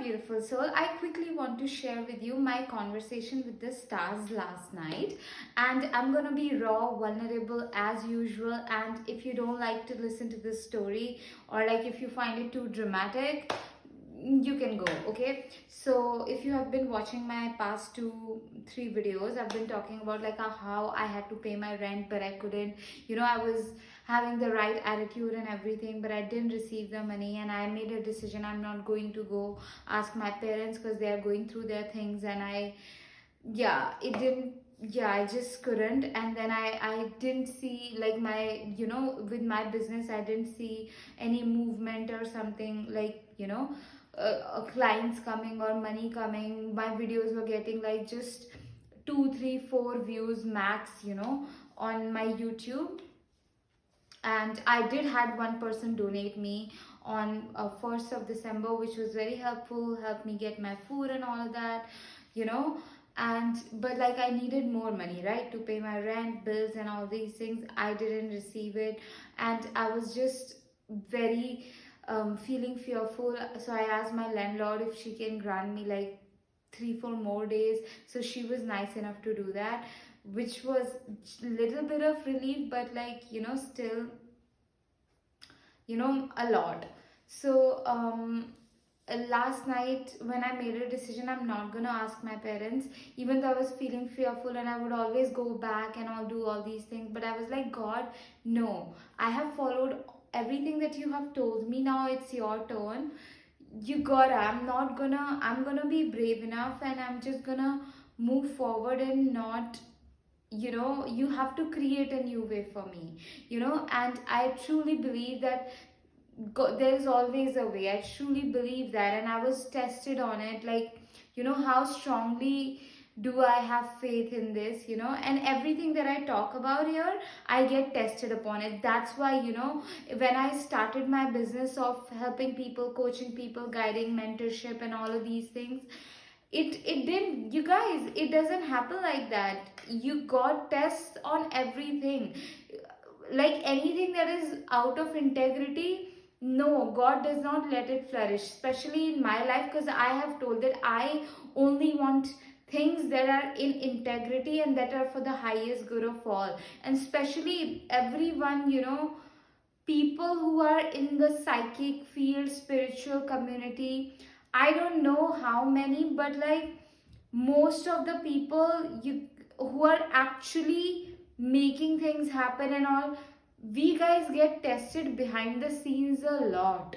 beautiful soul. I quickly want to share with you my conversation with the stars last night, and I'm gonna be raw, vulnerable as usual. And if you don't like to listen to this story, or like if you find it too dramatic, you can go. Okay, so if you have been watching my past 2 3 videos, I've been talking about like how I had to pay my rent but I couldn't. I was having the right attitude and everything, but I didn't receive the money, and I made a decision. I'm not going to go ask my parents because they are going through their things, and yeah, it didn't. Yeah, I just couldn't. And then I didn't see like my, with my business, I didn't see any movement or something, like, clients coming or money coming. My videos were getting like just 2 3 4 views max, on my YouTube. And I did had one person donate me on 1st of December, which was very helpful, helped me get my food and all of that, you know. And but like I needed more money, right, to pay my rent, bills and all these things. I didn't receive it, and I was just very feeling fearful. So I asked my landlord if she can grant me like 3 4 more days. So she was nice enough to do that, which was little bit of relief, but like, still, a lot. So last night when I made a decision, I'm not gonna ask my parents, even though I was feeling fearful and I would always go back and I'll do all these things. But I was like, God, no, I have followed everything that you have told me. Now it's your turn. You gotta, I'm gonna be brave enough, and I'm just gonna move forward and not, you have to create a new way for me, and I truly believe that there's always a way. I truly believe that, and I was tested on it. Like, how strongly do I have faith in this, and everything that I talk about here, I get tested upon it. That's why, when I started my business of helping people, coaching people, guiding, mentorship, and all of these things, it didn't, you guys, it doesn't happen like that. You got tests on everything. Like anything that is out of integrity, no, God does not let it flourish, especially in my life, because I have told that I only want things that are in integrity and that are for the highest good of all. And especially everyone, people who are in the psychic field, spiritual community, I don't know how many, but like most of the people who are actually making things happen and all, we guys get tested behind the scenes a lot.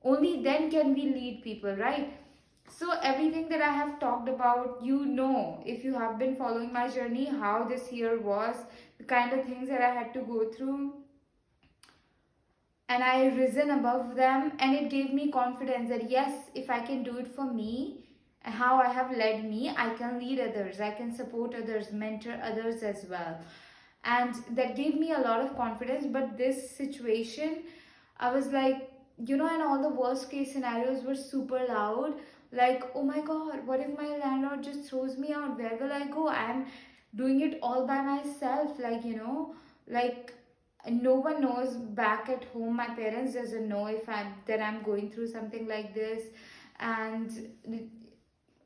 Only then can we lead people, right? So everything that I have talked about, if you have been following my journey, how this year was, the kind of things that I had to go through, and I risen above them, and it gave me confidence that yes, if I can do it for me, how I have led me, I can lead others, I can support others, mentor others as well. And that gave me a lot of confidence. But this situation, I was like, and all the worst case scenarios were super loud. Like, oh my god, what if my landlord just throws me out? Where will I go? I'm doing it all by myself. Like, like no one knows back at home. My parents doesn't know if I'm going through something like this. And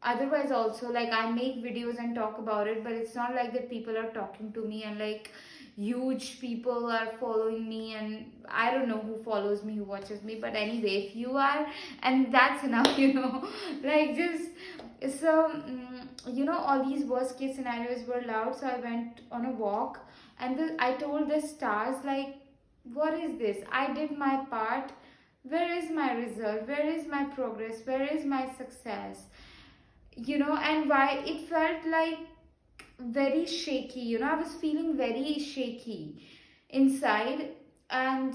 otherwise also, like, I make videos and talk about it, but it's not like that people are talking to me and like huge people are following me, and I don't know who follows me, who watches me. But anyway, if you are, and that's enough, like, just so all these worst case scenarios were loud. So I went on a walk, and I told the stars, like, what is this? I did my part. Where is my result? Where is my progress? Where is my success? And why it felt like very shaky. I was feeling very shaky inside. And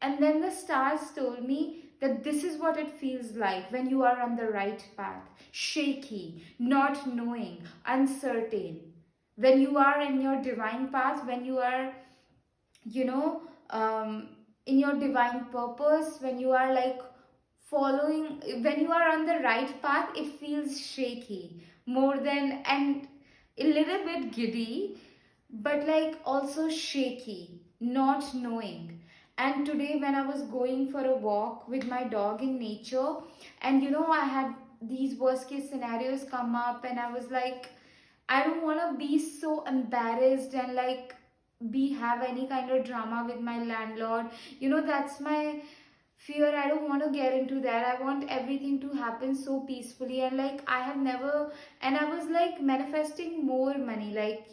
and then the stars told me that this is what it feels like when you are on the right path: shaky, not knowing, uncertain. When you are in your divine path, when you are, you know um, in your divine purpose, when you are like following, when you are on the right path, it feels shaky more than, and a little bit giddy, but like also shaky, not knowing. And today when I was going for a walk with my dog in nature, and I had these worst case scenarios come up, and I was like, I don't want to be so embarrassed and like be have any kind of drama with my landlord. That's my fear. I don't want to get into that. I want everything to happen so peacefully, and like I have never, and I was like manifesting more money, like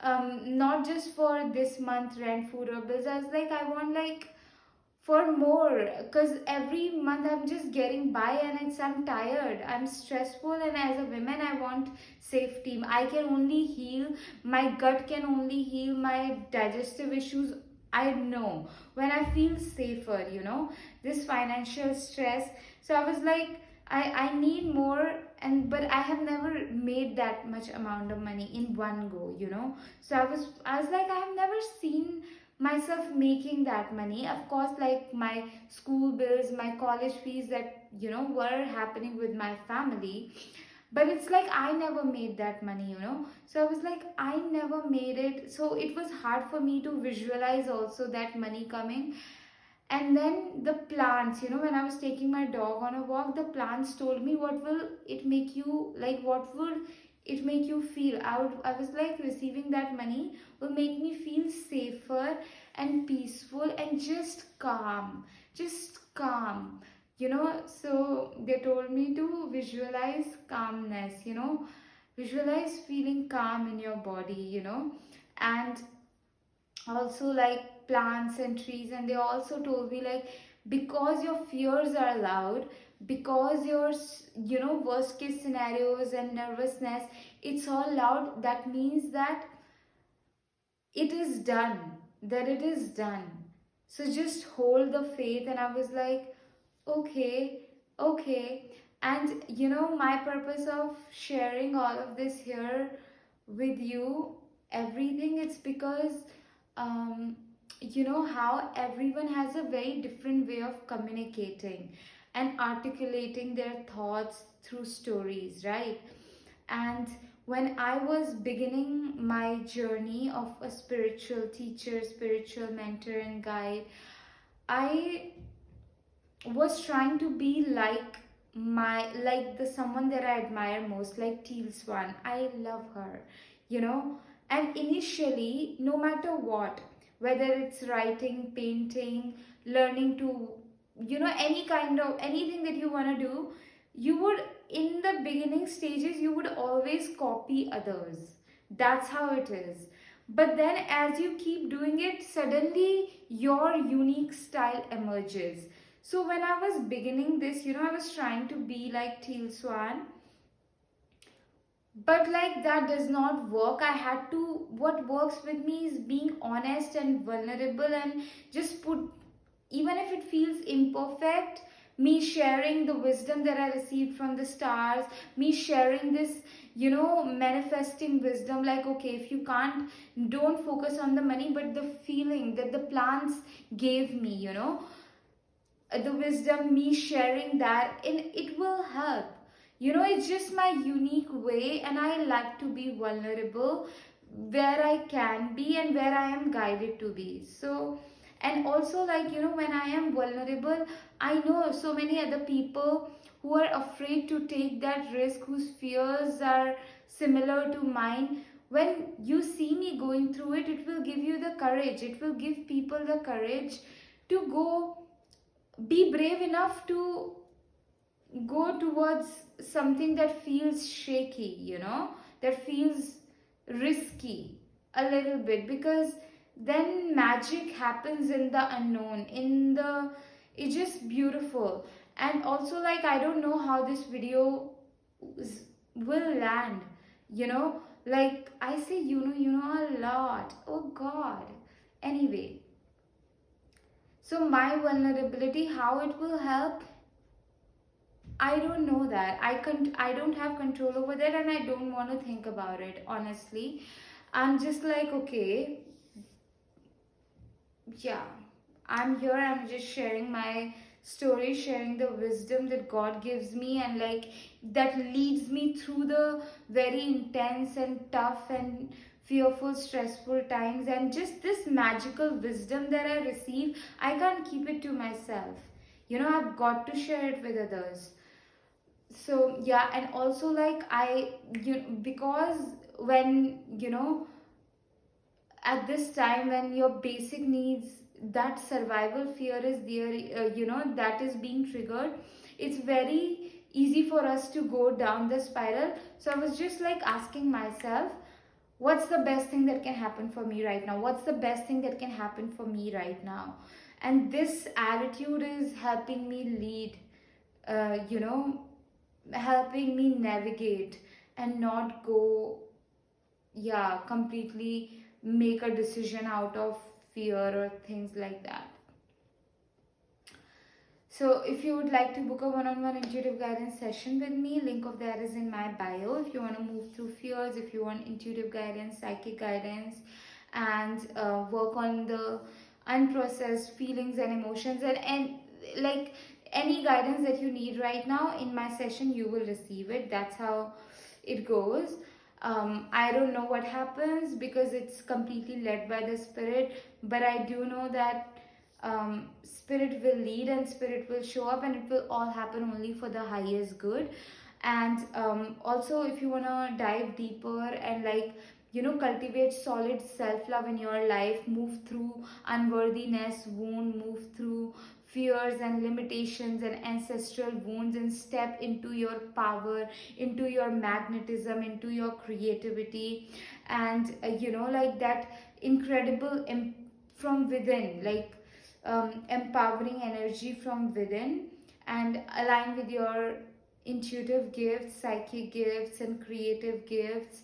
not just for this month rent, food or bills. I was like, I want like for more, because every month I'm just getting by, and I'm tired, I'm stressful, and as a woman I want safety. I can only heal, my gut can only heal my digestive issues. I know when I feel safer, this financial stress. So I was like, I need more, and but I have never made that much amount of money in one go, so I was like, I have never seen myself making that money. Of course, like my school bills, my college fees, that were happening with my family, but it's like I never made that money, so I was like, I never made it, so it was hard for me to visualize also that money coming. And then the plants, when I was taking my dog on a walk, the plants told me, what will it make you, like what would it make you feel? I was like, receiving that money will make me feel safer and peaceful and just calm, so they told me to visualize calmness, visualize feeling calm in your body, and also like plants and trees. And they also told me like, because your fears are loud, because your worst case scenarios and nervousness, it's all loud, that means that it is done, that it is done. So just hold the faith. And I was like, okay, okay. And my purpose of sharing all of this here with you, everything, it's because how everyone has a very different way of communicating and articulating their thoughts through stories, right? And when I was beginning my journey of a spiritual teacher, spiritual mentor and guide, I was trying to be like the someone that I admire most, like Teal Swan. I love her, you know. And initially, no matter what, whether it's writing, painting, learning to, any kind of anything that you want to do, you would, in the beginning stages, you would always copy others. That's how it is. But then, as you keep doing it, suddenly your unique style emerges. So when I was beginning this, I was trying to be like Teal Swan, but like that does not work. I had to, what works with me is being honest and vulnerable, and just put, even if it feels imperfect, me sharing the wisdom that I received from the stars, me sharing this, manifesting wisdom. Like, okay, if you can't, don't focus on the money, but the feeling that the plants gave me, the wisdom, me sharing that, and it will help. It's just my unique way, and I like to be vulnerable where I can be and where I am guided to be. So, and also, like, when I am vulnerable, I know so many other people who are afraid to take that risk, whose fears are similar to mine. When you see me going through it, it will give you the courage, it will give people the courage to go, be brave enough to go towards something that feels shaky, that feels risky a little bit, because then magic happens in the unknown, in the, it's just beautiful. And also, like, I don't know how this video will land, like I say, a lot, oh god. Anyway, so my vulnerability, how it will help, I don't know that. I don't have control over that, and I don't want to think about it, honestly. I'm just like, okay, yeah, I'm here, I'm just sharing my story, sharing the wisdom that God gives me, and like that leads me through the very intense and tough and fearful, stressful times, and just this magical wisdom that I receive, I can't keep it to myself. I've got to share it with others. So yeah, and also like because when at this time when your basic needs, that survival fear is there, that is being triggered, it's very easy for us to go down the spiral. So I was just like asking myself, what's the best thing that can happen for me right now, what's the best thing that can happen for me right now? And this attitude is helping me lead, you know helping me navigate and not go, yeah, completely make a decision out of fear or things like that. So if you would like to book a one-on-one intuitive guidance session with me, link of that is in my bio. If you want to move through fears, if you want intuitive guidance, psychic guidance, and work on the unprocessed feelings and emotions, and like any guidance that you need right now in my session, you will receive it. That's how it goes. I don't know what happens because it's completely led by the spirit, but I do know that spirit will lead and spirit will show up, and it will all happen only for the highest good. And also, if you want to dive deeper and like cultivate solid self-love in your life, move through unworthiness wound, move through fears and limitations and ancestral wounds, and step into your power, into your magnetism, into your creativity, and like that incredible from within, like empowering energy from within, and align with your intuitive gifts, psychic gifts, and creative gifts.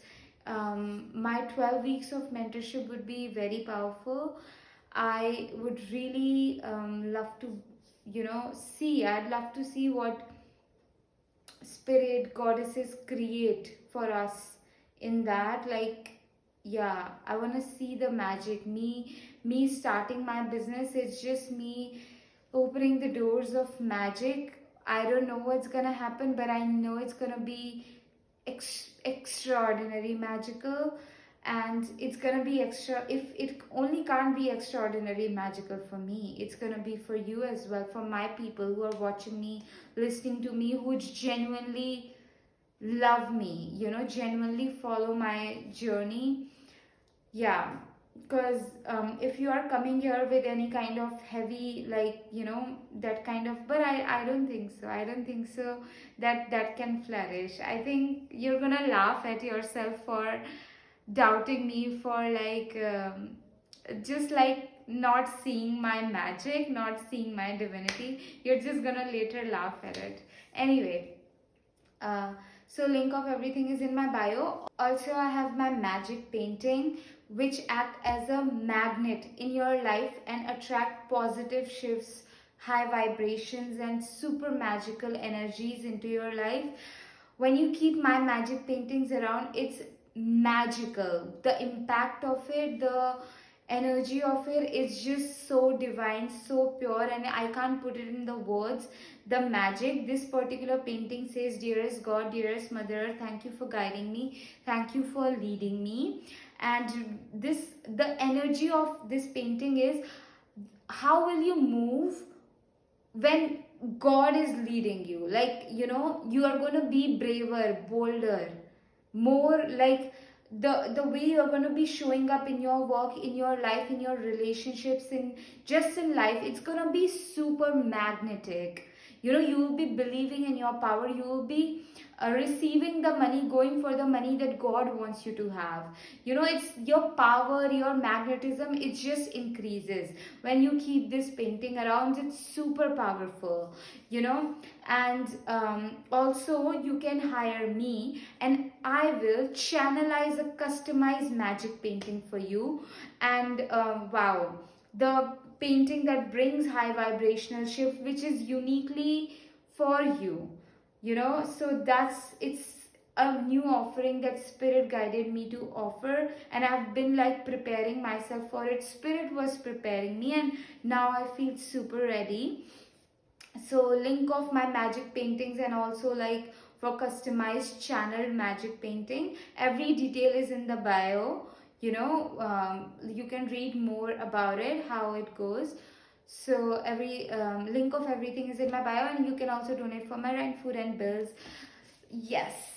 My 12 weeks of mentorship would be very powerful. I would really love to, I'd love to see what spirit goddesses create for us in that. Like, yeah, I want to see the magic. Me starting my business is just me opening the doors of magic. I don't know what's gonna happen, but I know it's gonna be extraordinary magical, and it's gonna be extra. If it only can't be extraordinary magical for me, it's gonna be for you as well, for my people who are watching me, listening to me, who genuinely love me, genuinely follow my journey. Yeah, because if you are coming here with any kind of heavy, like that kind of, but I don't think so, that can flourish. I think you're gonna laugh at yourself for doubting me, for like just like not seeing my magic, not seeing my divinity. You're just gonna later laugh at it anyway. uh, so link of everything is in my bio. Also, I have my magic painting, which act as a magnet in your life and attract positive shifts, high vibrations, and super magical energies into your life. When you keep my magic paintings around, it's magical. The impact of it, the energy of it is just so divine, so pure, and I can't put it in the words. The magic. This particular painting says, dearest God, dearest Mother, thank you for guiding me, thank you for leading me. And the energy of this painting is, how will you move when God is leading you? Like, you are going to be braver, bolder, more like the way you're going to be showing up in your work, in your life, in your relationships, in just in life, it's going to be super magnetic. You will be believing in your power, you will be receiving the money, going for the money that God wants you to have. It's your power, your magnetism, it just increases when you keep this painting around. It's super powerful. And also you can hire me, and I will channelize a customized magic painting for you. And wow, the painting that brings high vibrational shift, which is uniquely for you. So it's a new offering that spirit guided me to offer, and I've been like preparing myself for it. Spirit was preparing me, and now I feel super ready. So link of my magic paintings, and also like for customized channeled magic painting, every detail is in the bio. you can read more about it, how it goes. So every link of everything is in my bio, and you can also donate for my rent, food, and bills. Yes.